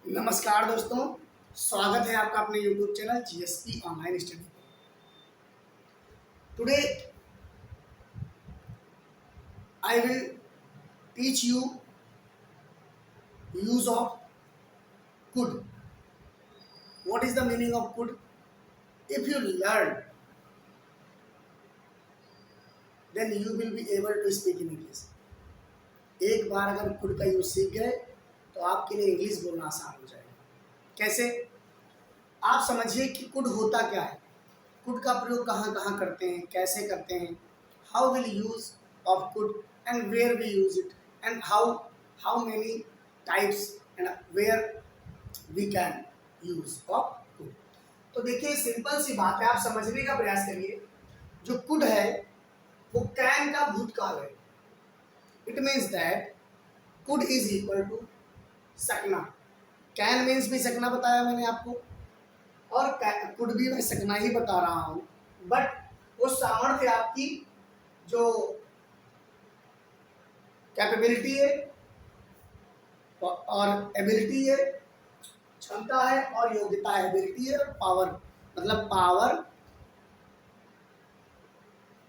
नमस्कार दोस्तों, स्वागत है आपका अपने YouTube channel GSP online study. Today I will teach you use of could. What is the meaning of could? If you learn, then you will be able to speak in English. एक बार अगर could का use सीख गए तो आपके लिए English बोलना आसान हो जाएगा। कैसे? आप समझिए कि कुड होता क्या है, कुड का प्रयोग कहाँ कहाँ करते हैं, कैसे करते हैं, how will use of could and where we use it and how many types and where we can use of could. तो देखिए, सिंपल सी बात है, आप समझने का प्रयास करिए। जो कुड है वो कैन का भूतकाल है। It means that could is equal to सकना। कैन मीन्स भी सकना बताया मैंने आपको, और कुड भी मैं सकना ही बता रहा हूँ। बट वो सामर्थ्य आपकी जो कैपेबिलिटी है और एबिलिटी है, क्षमता है और योग्यता है। एबिलिटी है और पावर, मतलब पावर,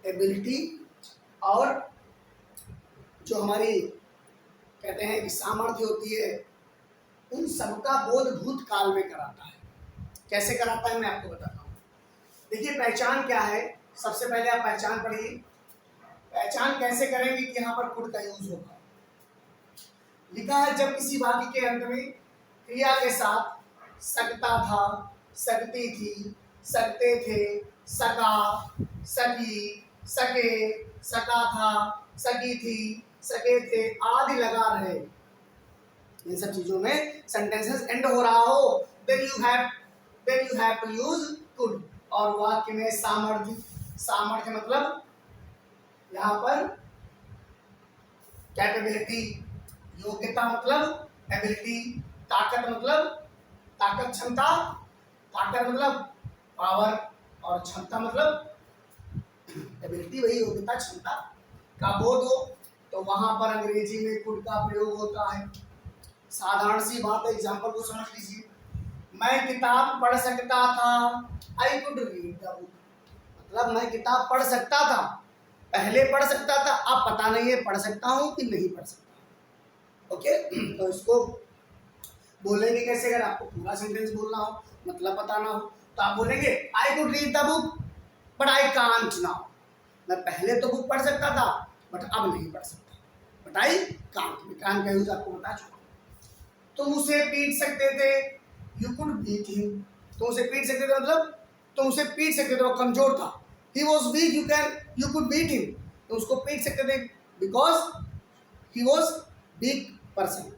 एबिलिटी और जो हमारी कहते हैं कि सामर्थ्य होती है, उन सबका बोध भूत काल में कराता है। कैसे कराता है मैं आपको बताता हूँ। देखिए, पहचान क्या है, सबसे पहले आप पहचान पढ़िए। पहचान कैसे करेंगे कि यहाँ पर कुड का यूज होगा। लिखा है, जब किसी वाक्य के अंत में क्रिया के साथ सकता था, सकती थी, सकते थे, सका, सकी, सके, सका था, सकी थी, सके थे आदि लगा रहे, इन सब चीजों में सेंटेंसेस एंड हो रहा हो, then you have to use could। और वाक्य में सामर्थ्य, सामर्थ्य मतलब यहाँ पर कैपेबिलिटी, योग्यता मतलब एबिलिटी, ताकत मतलब ताकत, क्षमता, ताकत मतलब पावर और क्षमता मतलब एबिलिटी, वही योग्यता क्षमता का बोध हो, तो वहां पर अंग्रेजी में कुड का प्रयोग होता है। साधारण सी बात है, एग्जाम्पल को समझ लीजिए। मैं किताब पढ़ सकता था, I could read the book. मतलब मैं किताब पढ़ सकता था, पहले पढ़ सकता था, अब पता नहीं है पढ़ सकता हूँ कि नहीं पढ़ सकता। ओके, तो इसको बोलेंगे कैसे? अगर आपको पूरा सेंटेंस बोलना हो, मतलब बताना हो, तो आप बोलेंगे आई could read the book but I can't now. मैं पहले तो बुक पढ़ सकता था बट अब नहीं पढ़ सकता, बट आई कांट। कांट का यूज आपको बता चुका। तुम उसे पीट सकते थे, यू कुड बीट हिम। तुम उसे पीट सकते थे मतलब तुम उसे पीट सकते थे, वो कमजोर था। He was weak, you could beat him. तुम उसको पीट सकते थे because he was weak person.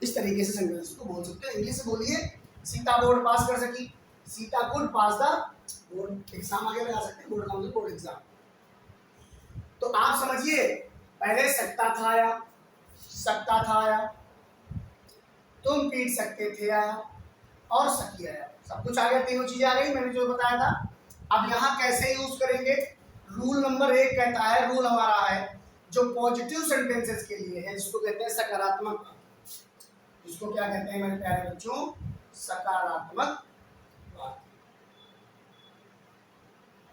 इस तरीके से सेंटेंस को बोल सकते हो। इंग्लिश से बोलिए, सीता बोर्ड पास कर सकी, Sita could pass the board exam. आगे लगा सकते हैं बोर्ड का मतलब बोर्ड एग्जाम। तो आप समझिए, पहले सकता था आया, सकता था आया, तुम पीट सकते थे आया, और सकी आया। सब कुछ आ गया, तीनों चीजें आ गई मैंने जो बताया था। अब यहाँ कैसे यूज करेंगे? रूल नंबर 1 कहता है, रूल हमारा है जो पॉजिटिव सेंटेंसेस के लिए है, जिसको कहते हैं सकारात्मक। जिसको क्या कहते हैं मेरे प्यारे बच्चों? सकारात्मक वाक्य।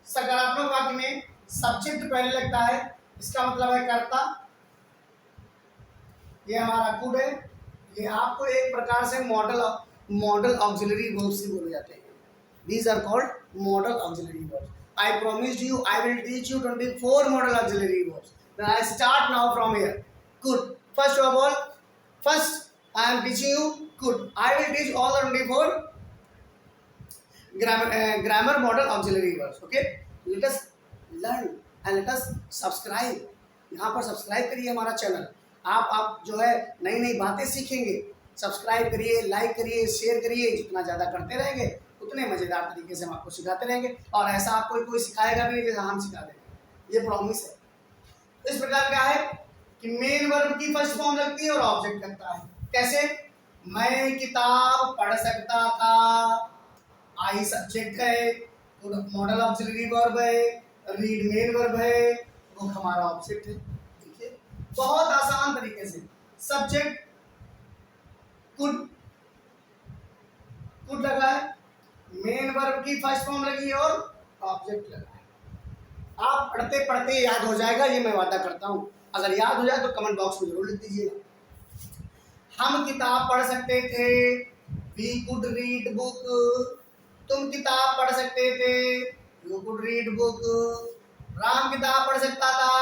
सकारात्मक वाक्य में सब्जेक्ट पहले लगता है, इसका मतलब है कर्ता। ये हमारा कुड है। ये आपको एक प्रकार से मॉडल ऑक्सिलरी वर्ब्स ही बोले जाते हैं। These are called modal auxiliary verbs. I promised you I will teach you 24 modal auxiliary verbs. Then I start now from here. Could. First of all, I am teaching you could. I will teach all the 24 grammar model auxiliary verbs. Okay? Let us learn and let us subscribe. यहाँ पर subscribe करिए हमारा channel. आप जो है नई नई बातें सीखेंगे। सब्सक्राइब करिए, लाइक करिए, शेयर करिए। जितना ज़्यादा करते रहेंगे उतने मज़ेदार तरीके से हम आपको सिखाते रहेंगे, और ऐसा आपको कोई सिखाएगा भी नहीं जैसा हम सिखा देंगे। ये प्रॉमिस है। इस प्रकार क्या है कि मेन वर्ब की फर्स्ट फॉर्म लगती है और ऑब्जेक्ट लगता है। कैसे? मैं किताब पढ़ सकता था, आई सब्जेक्ट है, मॉडल ऑक्सिलरी वर्ब है, रीड मेन वर्ब है, बुक हमारा ऑब्जेक्ट है। देखिए, बहुत आसान तरीके से सब्जेक्ट कुड मेन वर्ब की फर्स्ट फॉर्म लगी और ऑब्जेक्ट लगा है। आप पढ़ते पढ़ते याद हो जाएगा, ये मैं वादा करता हूँ। अगर याद हो जाए तो कमेंट बॉक्स में जरूर लिख दीजिएगा। हम किताब पढ़ सकते थे, वी कुड रीड बुक। तुम किताब पढ़ सकते थे, you could read book. Ram किताब पढ़ सकता था,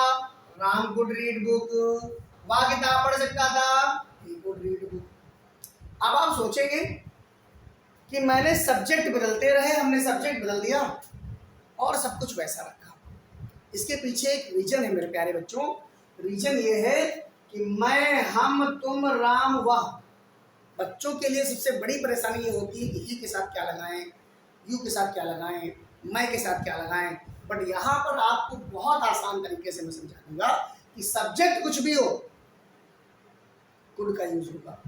राम कुड रीड बुक। वह किताब पढ़ सकता था, ही कुड रीड बुक। अब आप सोचेंगे कि मैंने सब्जेक्ट बदलते रहे, हमने सब्जेक्ट बदल दिया और सब कुछ वैसा रखा। इसके पीछे एक रीजन है मेरे प्यारे बच्चों। रीजन ये है कि मैं, हम, तुम, राम, वह। बच्चों के लिए सबसे बड़ी परेशानी ये होती है कि ही के साथ क्या लगाएं, यू के साथ क्या लगाएं, मैं के साथ क्या लगाएं। बट यहाँ पर आपको बहुत आसान तरीके से मैं समझा दूंगा कि सब्जेक्ट कुछ भी हो, कुड का यूज होगा।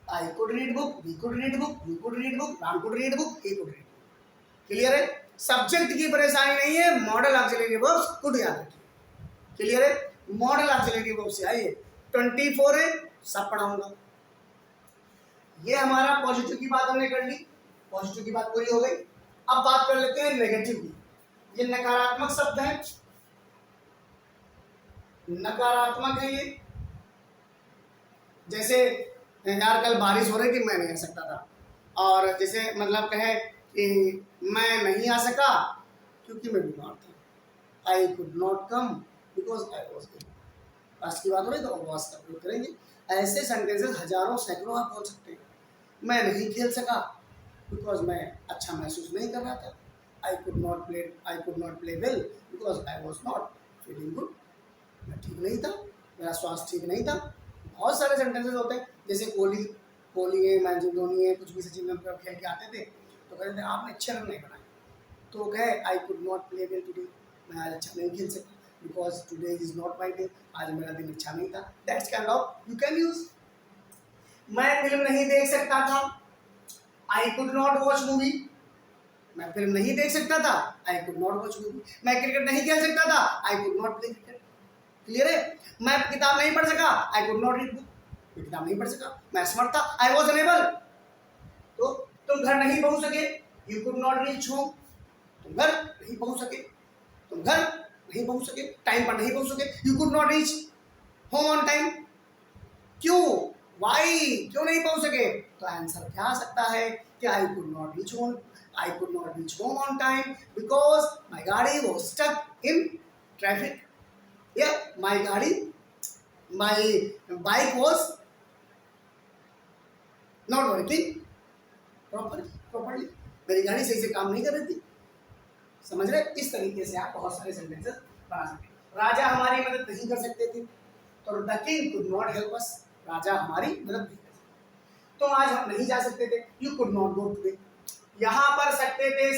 I could read book, we could read book, you could read book, Ram could read book, he could read book. Clear है? सब्जेक्ट की परेशानी नहीं है, मॉडल ऑक्सिलरी वर्ब्स कुड याद रखिए। क्लियर है? मॉडल ऑक्सिलरी वर्ब से आइए 24 है, सब पढ़ाऊंगा। ये हमारा पॉजिटिव की बात हमने कर ली, पॉजिटिव की बात पूरी हो गई। अब बात कर लेते हैं नेगेटिव की। ये नकारात्मक शब्द है, नकारात्मक है ये। जैसे यार कल बारिश हो रही थी, मैं नहीं आ सकता था। और जैसे मतलब कहे कि मैं नहीं आ सका क्योंकि मैं बीमार था। I could not come because I was ill. Past की बात हो रही तो वाज का प्रयोग करेंगे। ऐसे सेंटेंसेस हजारों सैकड़ों आप बोल सकते हैं। मैं नहीं खेल सका बिकॉज मैं अच्छा महसूस नहीं कर रहा था। I could not play well because I was not feeling good. मैं ठीक नहीं था, मेरा स्वास्थ्य ठीक नहीं था। बहुत सारे सेंटेंसेस होते हैं। जैसे कोहली है, महेंद्र धोनी है, कुछ भी सचिन तेंदुलकर खेल के आते थे तो कहते थे आपने अच्छे रन नहीं बनाए, तो कहे आई could not play well today, मैं आज अच्छा नहीं खेल सका because today is not my day, आज मेरा दिन अच्छा नहीं था। That's kind of you can use. मैं फिल्म नहीं देख सकता था, I could not watch movie. मैं फिल्म नहीं देख सकता था, I could not watch movie. मैं क्रिकेट नहीं खेल सकता था, I could not play cricket. Clear है? मैं किताब नहीं पढ़ सका, I could not read book. मैं किताब नहीं पढ़ सका, मैं स्मर्ट था, आई वॉज अनेबल। तो तुम घर नहीं पहुंच सके, you could not reach home. तुम घर नहीं पहुंच सके, तुम घर नहीं पहुंच सके, टाइम पर नहीं पहुंच सके, you could not reach home on time. क्यों? वाई? क्यों नहीं पहुंच सके? तो आंसर क्या आ सकता है कि आई could not reach home, I could not reach home on time because my गाड़ी वॉज स्टक इन ट्रैफिक। या माई गाड़ी, my bike was not working properly. मेरी गाड़ी सही से काम नहीं कर रही थी। समझ रहे? इस तरीके से आप बहुत सारे सेंटेंसेस बना सकते हैं। राजा हमारी मदद नहीं कर सकते थे, तो the king could not help us. राजा हमारी मदद नहीं कर सकते। तो आज हम नहीं जा सकते थे, you could not go today. यहाँ पर सकते थे,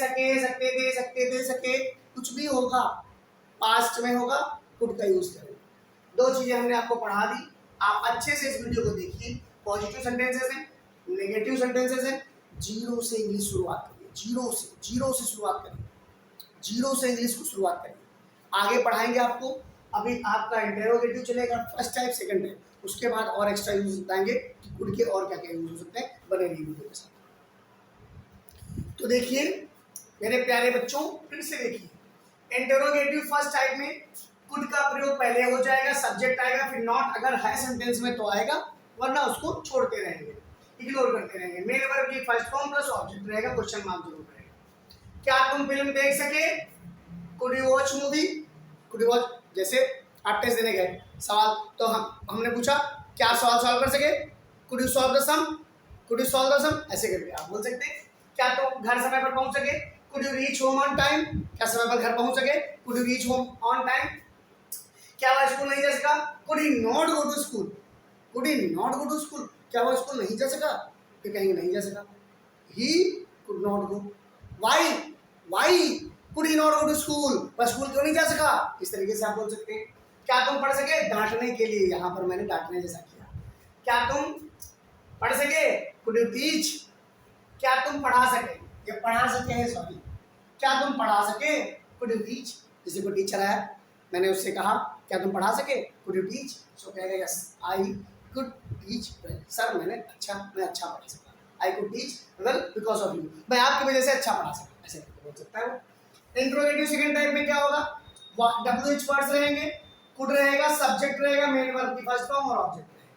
सके, कुछ भी होगा पास्ट में होगा, कुड का यूज करेंगे। दो चीजें हमने आपको पढ़ा दी। आप अच्छे से इस वीडियो को देखिए। पॉजिटिव सेंटेंसेस हैं, नेगेटिव सेंटेंसेस हैं। जीरो से इंग्लिश शुरुआत करिए, जीरो से शुरुआत करिए, जीरो से इंग्लिश को शुरुआत करिए। आगे पढ़ाएंगे आपको। अभी आपका इंटेरोगेटिव चलेगा, फर्स्ट टाइप, सेकंड टाइप। उसके बाद और एक्स्ट्रा यूज बताएंगे कि कुड के और क्या क्या यूज हो सकते हैं। बने रहिए वीडियो के साथ। तो देखिए मेरे प्यारे बच्चों, फिर से देखिए। इंटेरोगेटिव फर्स्ट टाइप में कुड का प्रयोग पहले हो जाएगा, सब्जेक्ट आएगा, फिर नॉट अगर है सेंटेंस में तो आएगा, वरना उसको छोड़ते रहेंगे, इग्नोर करते रहेंगे। मेन वर्ब की फर्स्ट फॉर्म प्लस ऑब्जेक्ट रहेगा, क्वेश्चन मार्क जरूर रहेगा। क्या तुम फिल्म देख सके? Could you watch movie? Could you watch. जैसे आप टेस्ट देने गए, सवाल तो हमने पूछा क्या सवाल सॉल्व कर सके? Could you solve the sum? Could you solve the sum? ऐसे करके आप बोल सकते हैं। क्या तुम घर समय पर पहुंच सके? Could you reach home on time? क्या समय पर घर पहुंच सके? Could you reach home on time? क्या वह स्कूल नहीं जा सका? Could he not go to school? Could he not go to school? क्या वह स्कूल नहीं जा सका? फिर कहेंगे नहीं जा सका। He could not go. Why could he not go to school? वह स्कूल क्यों नहीं जा सका? इस तरीके से आप बोल सकते हैं। क्या तुम पढ़ सके? डांटने के लिए, यहाँ पर मैंने डांटने जैसा किया। क्या तुम पढ़ सके? Could you teach? क्या तुम पढ़ा सके? ये पढ़ा सके है, सॉरी। क्या तुम पढ़ा सके? Could you teach? किसी को टीचर आया, मैंने उससे कहा क्या तुम पढ़ा सके? Could you teach? सो कहेगा yes I could teach. Sir मैं अच्छा पढ़ा सका। I could teach well because of you, मैं आपकी वजह से अच्छा पढ़ा सकता, ऐसे बोल सकता है वो। इंट्रोगेटिव सेकंड टाइप में क्या होगा, WH वर्ड्स रहेंगे, कुड रहेगा, सब्जेक्ट रहेगा, मेन वर्ब की फर्स्ट फॉर्म और ऑब्जेक्ट रहेगा।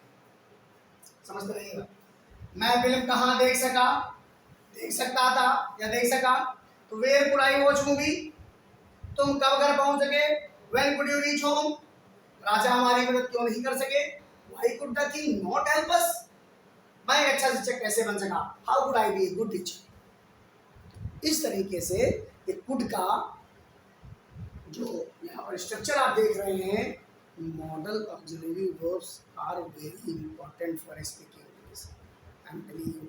समझ में रहिएगा। मैं फिल्म कहाँ देख सका, देख सकता था या देख सका, तो where could I watch movie, तुम कब घर पहुंच सके, when could you reach home, राजा हमारी मदद क्यों नहीं कर सके, why could the king not help us, मैं एक अच्छा शिक्षक कैसे बन सका, how could I be a good teacher. इस तरीके से ये कुड का जो यहाँ पर स्ट्रक्चर आप देख रहे हैं, modal auxiliary verbs are very important for speaking English. I am telling you,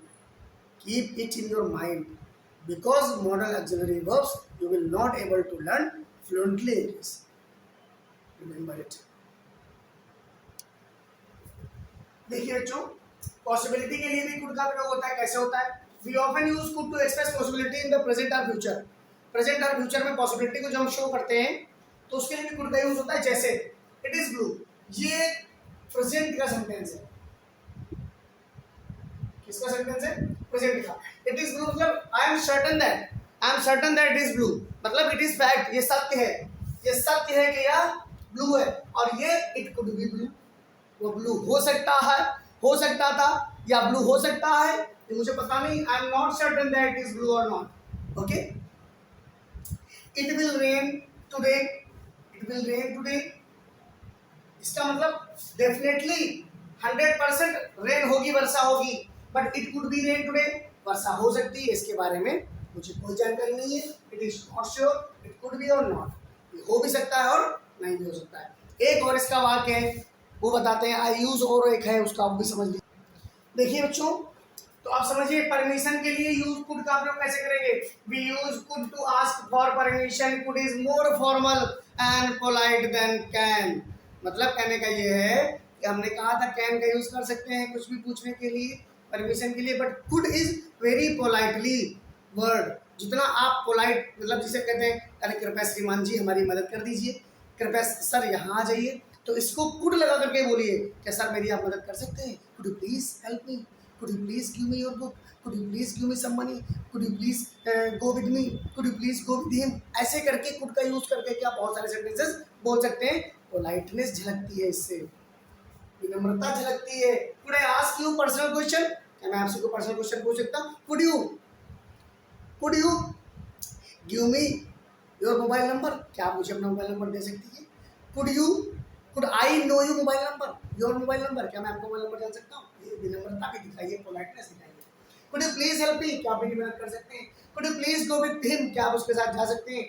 keep it in your mind, because modal auxiliary verbs you will not able to learn fluently English. Remember it. देखिए बच्चों, possibility के लिए भी could का प्रयोग होता है। कैसे होता है, we often use could to express possibility in the present और फ्यूचर। प्रेजेंट और फ्यूचर में पॉसिबिलिटी को जब हम शो करते हैं तो उसके लिए भी कुड का यूज होता है। जैसे इट इज ब्लू, ये प्रेजेंट का सेंटेंस है। किसका सेंटेंस है, प्रेजेंट का। इट इज ब्लू मतलब I am certain that it is blue, मतलब इट इज फैक्ट, ये सत्य है, ये सत्य है कि यह ब्लू है। और ये इट कुड बी ब्लू, वो ब्लू हो सकता है, हो सकता था, या ब्लू हो सकता है, ये मुझे पता नहीं, I am not certain that it is blue और not. Okay, it will rain today, it will rain today, इसका मतलब डेफिनेटली 100% रेन होगी, वर्षा होगी। But it could be rain today, वर्षा हो सकती है, इसके बारे में मुझे कोई जानकारी नहीं है। It is not sure, it could B और नॉट, हो भी सकता है और नहीं भी हो सकता है। एक और इसका वाक्य है वो बताते हैं, आई यूज, और एक है उसका, वो भी समझ लीजिए। देखिए बच्चों, तो आप समझिए परमिशन के लिए यूज कुड का प्रयोग कैसे करेंगे। We use could to ask for permission, could is more formal and polite than can. मतलब कहने का ये है कि हमने कहा था कैन का यूज कर सकते हैं कुछ भी पूछने के लिए, परमिशन के लिए, but could is very politely word. जितना आप पोलाइट, मतलब जिसे कहते हैं अरे कृपया श्रीमान जी हमारी मदद कर दीजिए, कृपया सर यहाँ आ जाइए, तो इसको कुड लगा करके बोलिए, क्या सर मेरी आप मदद कर सकते हैं, could you please help me, could you please give me your book, could you please give me some money, could you please go with me, could you please go with him. ऐसे करके could का use करके क्या बहुत सारे sentences बोल सकते हैं। पोलाइटनेस झलकती है इससे, विनम्रता झलकती है। Could I ask you personal question, क्या मैं आपसे कोई पर्सनल क्वेश्चन पूछ सकता हूँ। Could you give me your mobile number, क्या आप मुझे अपना मोबाइल नंबर दे सकती है। Could I know you mobile number, your mobile number, क्या मैं आपको मोबाइल नंबर जान सकता हूँ। ये विनम्रता भी दिखाइए, पोलाइटनेस दिखाइए। Could you please help me, क्या आप मेरी मदद कर सकते हैं। Could you please go with him, क्या आप उसके साथ जा सकते हैं।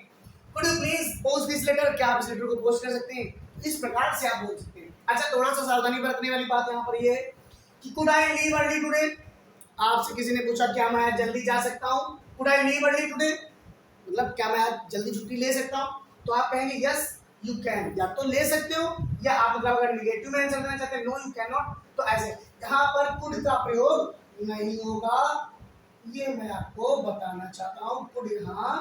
Could you please post this letter, क्या आप इस लेटर को पोस्ट कर सकते हैं। इस प्रकार से आप बोल सकते हैं। अच्छा, थोड़ा सा सावधानी बरतने वाली बात यहाँ पर ये है कि could I leave early today, आपसे किसी ने पूछा क्या मैं आज जल्दी जा सकता हूँ। Could I leave early today मतलब क्या मैं आज जल्दी छुट्टी ले सकता हूँ, तो आप कहेंगे यस यू कैन, या तो ले सकते हो, या आप मतलब अगर निगेटिव में आंसर देना चाहते हैं नो यू कैन नॉट, तो ऐसे यहाँ पर कुड का प्रयोग नहीं होगा, ये मैं आपको बताना चाहता हूँ। कुड यहाँ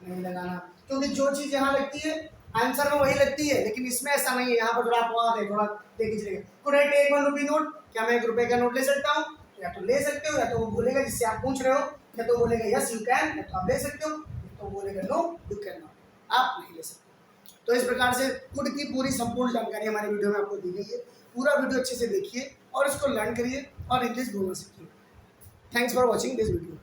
नहीं लगाना, क्योंकि जो चीज यहाँ लगती है आंसर में वही लगती है, लेकिन इसमें ऐसा नहीं है। यहाँ पर थोड़ा अपवाद है, थोड़ा देख लीजिएगा। Could I take 1 rupee note, क्या मैं 1 रुपए का नोट ले सकता हूँ। या तो ले सकते हो, या तो वो बोलेगा जिससे आप पूछ रहे हो, या तो बोलेगा यस यू कैन, या तो आप ले सकते हो, या तो बोलेगा नो यू कैन नॉट, आप नहीं ले सकते। तो इस प्रकार से कुड की पूरी संपूर्ण जानकारी हमारे वीडियो में आपको दी गई है। पूरा वीडियो अच्छे से देखिए और इसको लर्न करिए और इंग्लिश बोलना सीखिए। Thanks for watching this video.